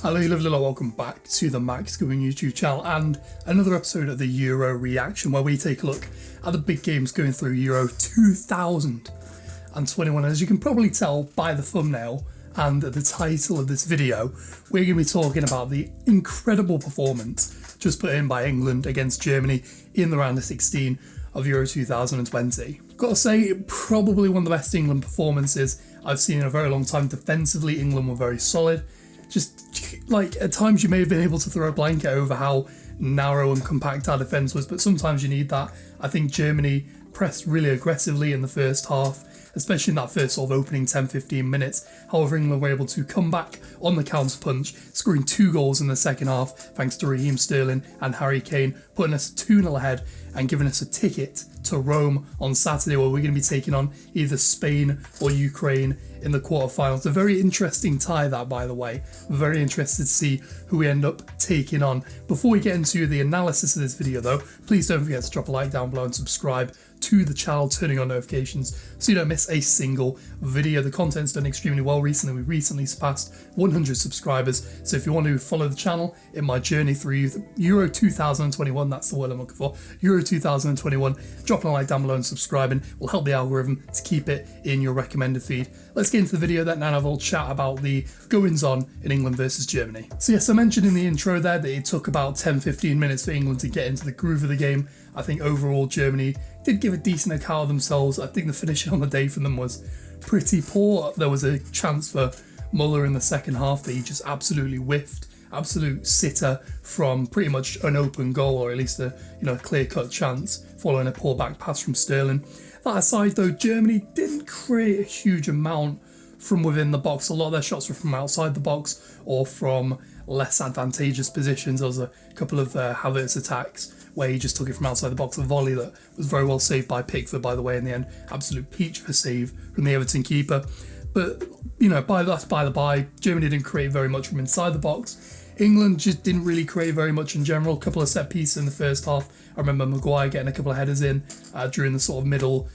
Hello, lovely lot, welcome back to the Max Goodwin YouTube channel and another episode of the Euro reaction where we take a look at the big games going through Euro 2021. As you can probably tell by the thumbnail and the title of this video, we're going to be talking about the incredible performance just put in by England against Germany in the round of 16 of Euro 2020. Got to say, probably one of the best England performances I've seen in a very long time. Defensively, England were very solid. Just like at times you may have been able to throw a blanket over how narrow and compact our defence was, but sometimes you need that. I think Germany pressed really aggressively in the first half, especially in that first sort of opening 10-15 minutes. However, England were able to come back on the counter punch, scoring 2 goals in the second half thanks to Raheem and Harry Kane, putting us 2-0 ahead and giving us a ticket to Rome on Saturday, where we're going to be taking on either Spain or Ukraine in the quarterfinals. A very interesting tie that, by the way. I'm very interested to see who we end up taking on. Before we get into the analysis of this video though, please don't forget to drop a like down below and subscribe to the channel, turning on notifications so you don't miss a single video. The content's done extremely well recently. We recently surpassed 100 subscribers, so if you want to follow the channel in my journey through Euro 2021, that's the word I'm looking for, Euro 2021, dropping a like down below and subscribing will help the algorithm to keep it in your recommended feed. Let's get into the video then and have a little chat about the goings on in England versus Germany. So yes, I mentioned in the intro there that it took about 10-15 minutes for England to get into the groove of the game. I think overall Germany did give a decent account of themselves. I think the finishing on the day from them was pretty poor. There was a chance for Muller in the second half that he just absolutely whiffed. Absolute sitter from pretty much an open goal, or at least a clear-cut chance following a poor back pass from Sterling. That aside though, Germany didn't create a huge amount from within the box. A lot of their shots were from outside the box or from less advantageous positions. There was a couple of Havertz attacks where he just took it from outside the box. A volley that was very well saved by Pickford, by the way, in the end. Absolute peach of a save from the Everton keeper. But, by the by, Germany didn't create very much from inside the box. England just didn't really create very much in general. A couple of set pieces in the first half. I remember Maguire getting a couple of headers in during the sort of middle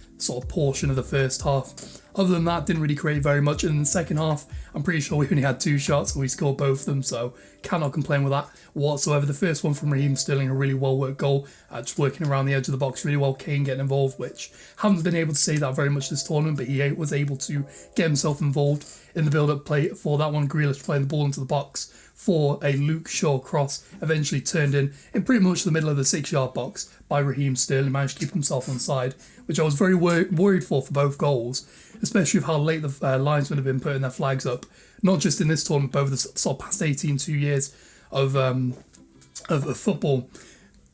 portion of the first half. Other than that, didn't really create very much. And in the second half, I'm pretty sure we only had 2 shots and we scored both of them, so cannot complain with that whatsoever. The first one from Raheem, a really well-worked goal, just working around the edge of the box really well. Kane getting involved, which haven't been able to say that very much this tournament, but he was able to get himself involved in the build-up play for that one. Grealish playing the ball into the box for a Luke Shaw cross, eventually turned in pretty much the middle of the 6-yard box by Raheem. Managed to keep himself onside, which I was very worried for both goals, especially with how late the linesmen have been putting their flags up, not just in this tournament, but over the sort of past 2 years of football.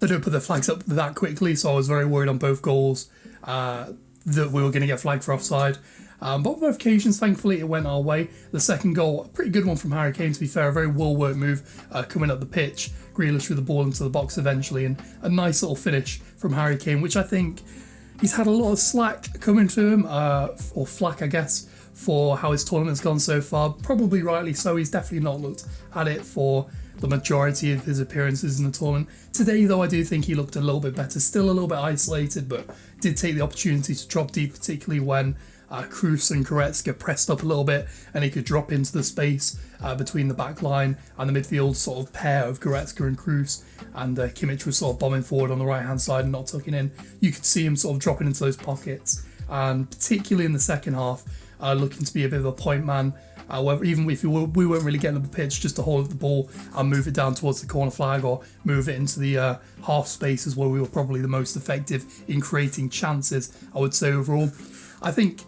They don't put their flags up that quickly, so I was very worried on both goals that we were going to get flagged for offside. But on both occasions, thankfully, it went our way. The second goal, a pretty good one from Harry Kane, to be fair, a very well-worked move coming up the pitch. Grealish threw the ball into the box eventually, and a nice little finish from Harry Kane, which I think he's had a lot of slack coming to him, or flack, I guess, for how his tournament's gone so far. Probably rightly so. He's definitely not looked at it for the majority of his appearances in the tournament. Today, though, I do think he looked a little bit better. Still a little bit isolated, but did take the opportunity to drop deep, particularly when Kroos and Goretzka pressed up a little bit and he could drop into the space between the back line and the midfield sort of pair of Goretzka and Kroos, and Kimmich was sort of bombing forward on the right hand side and not tucking in. You could see him sort of dropping into those pockets, and particularly in the second half, looking to be a bit of a point man. Even if we weren't really getting up the pitch, just to hold the ball and move it down towards the corner flag or move it into the half spaces where we were probably the most effective in creating chances, I would say overall. I think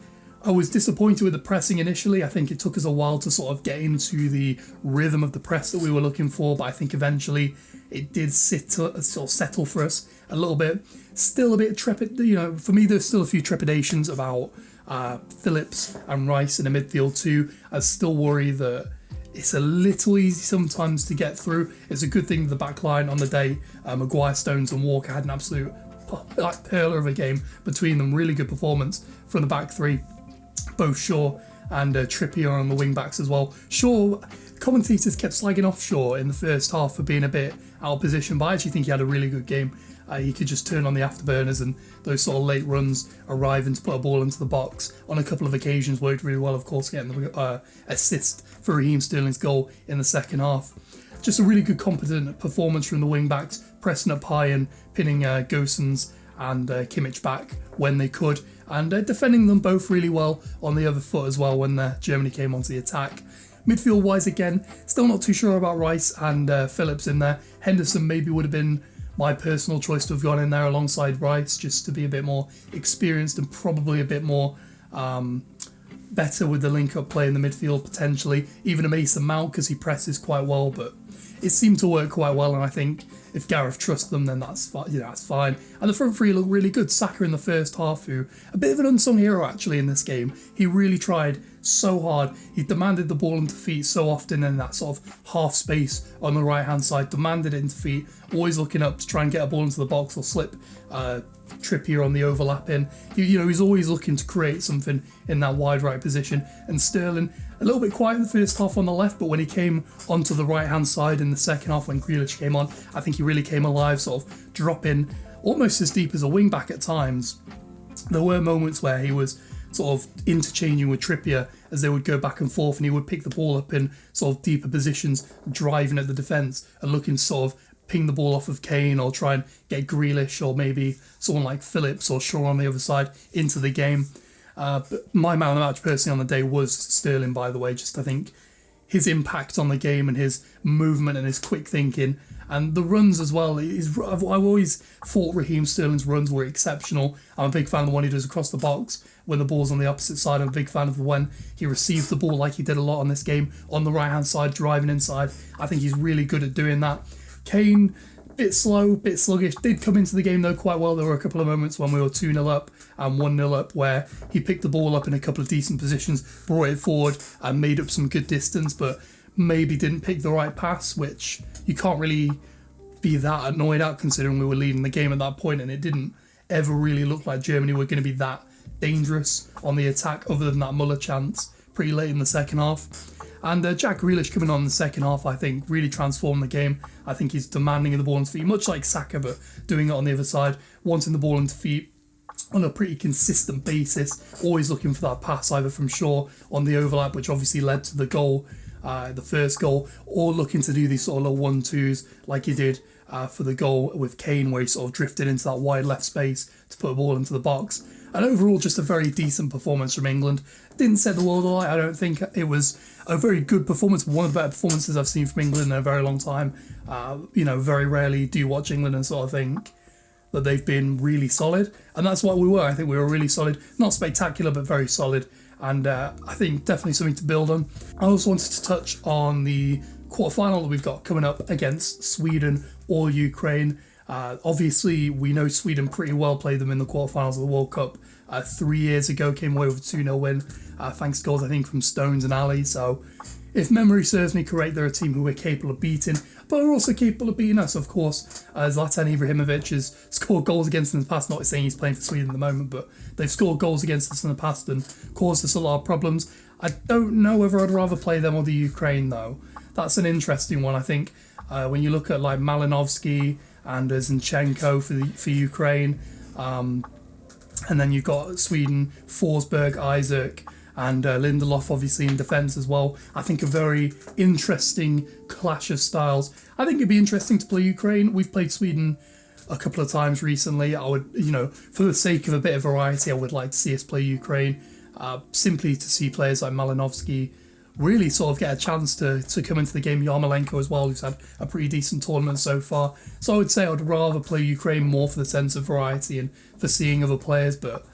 I was disappointed with the pressing initially. I think it took us a while to sort of get into the rhythm of the press that we were looking for, but I think eventually it did sort of settle for us a little bit. Still a bit trepid, for me there's still a few trepidations about Phillips and Rice in the midfield too. I still worry that it's a little easy sometimes to get through. It's a good thing the back line on the day, Maguire, Stones and Walker had an absolute pearler of a game between them. Really good performance from the back three. Both Shaw and Trippier on the wing backs as well. Shaw, commentators kept slagging off Shaw in the first half for being a bit out of position, but I actually think he had a really good game. He could just turn on the afterburners, and those sort of late runs arriving to put a ball into the box on a couple of occasions worked really well, of course, getting the assist for Raheem Sterling's goal in the second half. Just a really good, competent performance from the wing-backs, pressing up high and pinning Gosens and Kimmich back when they could, and defending them both really well on the other foot as well when Germany came onto the attack. Midfield-wise, again, still not too sure about Rice and Phillips in there. Henderson maybe would have been my personal choice to have gone in there alongside Rice, just to be a bit more experienced and probably a bit more better with the link-up play in the midfield, potentially. Even a Mason Mount, because he presses quite well, but it seemed to work quite well, and I think if Gareth trusts them, then that's fine. And the front three look really good. Saka in the first half, who a bit of an unsung hero actually in this game. He really tried so hard. He demanded the ball into feet so often in that sort of half space on the right hand side. Demanded it into feet. Always looking up to try and get a ball into the box or slip Trippier on the overlapping. He's always looking to create something in that wide right position. And Sterling, a little bit quiet in the first half on the left, but when he came onto the right hand side in the second half when Grealish came on, I think he really came alive, sort of dropping almost as deep as a wing back at times. There were moments where he was sort of interchanging with Trippier as they would go back and forth, and he would pick the ball up in sort of deeper positions, driving at the defence and looking to sort of ping the ball off of Kane or try and get Grealish or maybe someone like Phillips or Shaw on the other side into the game. But my man of the match personally on the day was Sterling, by the way. Just I think his impact on the game and his movement and his quick thinking and the runs as well. I've always thought Raheem Sterling's runs were exceptional. I'm a big fan of the one he does across the box when the ball's on the opposite side. I'm a big fan of when he receives the ball, like he did a lot on this game, on the right hand side, driving inside. I think he's really good at doing that. Kane, bit slow, bit sluggish, did come into the game though quite well. There were a couple of moments when we were 2-0 up and 1-0 up where he picked the ball up in a couple of decent positions, brought it forward and made up some good distance, but maybe didn't pick the right pass, which you can't really be that annoyed at considering we were leading the game at that point, and it didn't ever really look like Germany were going to be that dangerous on the attack other than that Muller chance pretty late in the second half. And Jack Grealish coming on in the second half, I think, really transformed the game. I think he's demanding the ball into feet, much like Saka, but doing it on the other side, wanting the ball into feet on a pretty consistent basis, always looking for that pass either from Shaw on the overlap, which obviously led to the goal, the first goal, or looking to do these sort of little 1-2s like he did for the goal with Kane, where he sort of drifted into that wide left space to put a ball into the box. And overall, just a very decent performance from England. Didn't set the world alight. I don't think it was a very good performance. One of the better performances I've seen from England in a very long time. Very rarely do you watch England and sort of think that they've been really solid. And that's what we were. I think we were really solid. Not spectacular, but very solid. And I think definitely something to build on. I also wanted to touch on the quarterfinal that we've got coming up against Sweden or Ukraine. Obviously, we know Sweden pretty well, played them in the quarterfinals of the World Cup 3 years ago, came away with a 2-0 win, thanks to goals, I think, from Stones and Ali. So, if memory serves me correct, they're a team who we're capable of beating, but are also capable of beating us, of course. Zlatan Ibrahimovic has scored goals against them in the past, not saying he's playing for Sweden at the moment, but they've scored goals against us in the past and caused us a lot of problems. I don't know whether I'd rather play them or the Ukraine, though. That's an interesting one, I think. When you look at like Malinovsky and Zinchenko for Ukraine, and then you've got Sweden, Forsberg, Isaac, and Lindelof obviously in defence as well. I think a very interesting clash of styles. I think it'd be interesting to play Ukraine. We've played Sweden a couple of times recently. I would, for the sake of a bit of variety, I would like to see us play Ukraine, simply to see players like Malinovsky really sort of get a chance to come into the game. Yarmolenko as well, who's had a pretty decent tournament so far. So I would say I'd rather play Ukraine more for the sense of variety and for seeing other players. But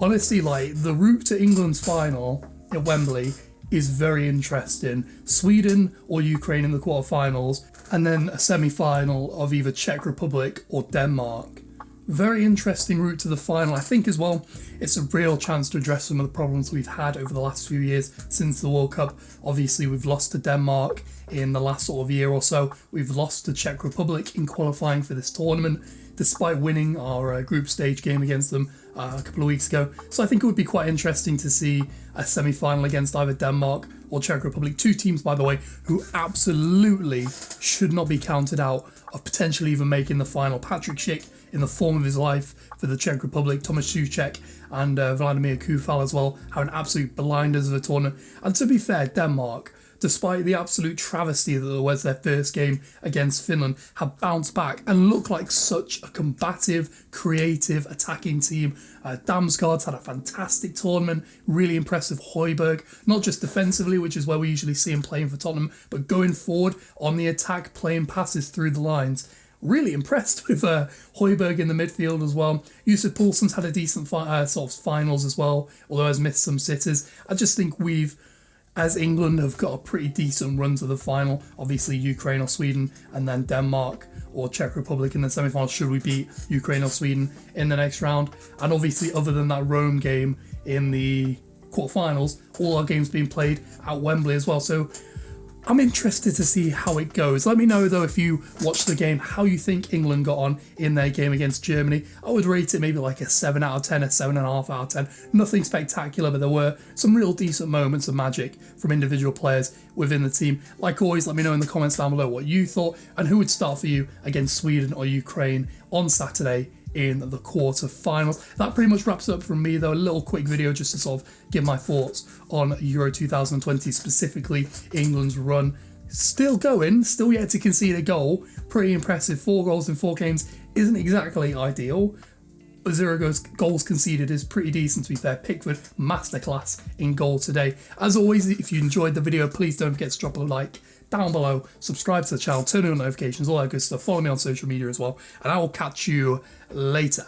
honestly, like, the route to England's final at Wembley is very interesting. Sweden or Ukraine in the quarterfinals, and then a semi-final of either Czech Republic or Denmark. Very interesting route to the final. I think as well, it's a real chance to address some of the problems we've had over the last few years since the World Cup. Obviously, we've lost to Denmark in the last sort of year or so. We've lost to Czech Republic in qualifying for this tournament, despite winning our group stage game against them a couple of weeks ago. So I think it would be quite interesting to see a semi-final against either Denmark or Czech Republic. Two teams, by the way, who absolutely should not be counted out of potentially even making the final. Patrick Schick in the form of his life for the Czech Republic, Tomáš Souček and Vladimír Koufal as well, having absolute blinders of a tournament. And to be fair, Denmark, despite the absolute travesty that was their first game against Finland, have bounced back and look like such a combative, creative, attacking team. Damsgaard's had a fantastic tournament, really impressive Højbjerg, not just defensively, which is where we usually see him playing for Tottenham, but going forward on the attack, playing passes through the lines. Really impressed with Højbjerg in the midfield as well. Yusuf Poulsen's had a decent sort of finals as well, although has missed some sitters. I just think we've, as England, have got a pretty decent run to the final. Obviously Ukraine or Sweden, and then Denmark or Czech Republic in the semi-final should we beat Ukraine or Sweden in the next round. And obviously, other than that Rome game in the quarterfinals, all our games being played at Wembley as well. So I'm interested to see how it goes. Let me know, though, if you watched the game, how you think England got on in their game against Germany. I would rate it maybe like a 7 out of 10, a 7.5 out of 10. Nothing spectacular, but there were some real decent moments of magic from individual players within the team. Like always, let me know in the comments down below what you thought and who would start for you against Sweden or Ukraine on Saturday in the quarterfinals. That pretty much wraps up from me, though. A little quick video just to sort of give my thoughts on Euro 2020, specifically England's run. Still going, still yet to concede a goal. Pretty impressive. 4 goals in 4 games isn't exactly ideal, but 0 goals conceded is pretty decent, to be fair. Pickford, masterclass in goal today. As always, if you enjoyed the video, please don't forget to drop a like down below, subscribe to the channel, turn on notifications, all that good stuff. Follow me on social media as well, and I will catch you later.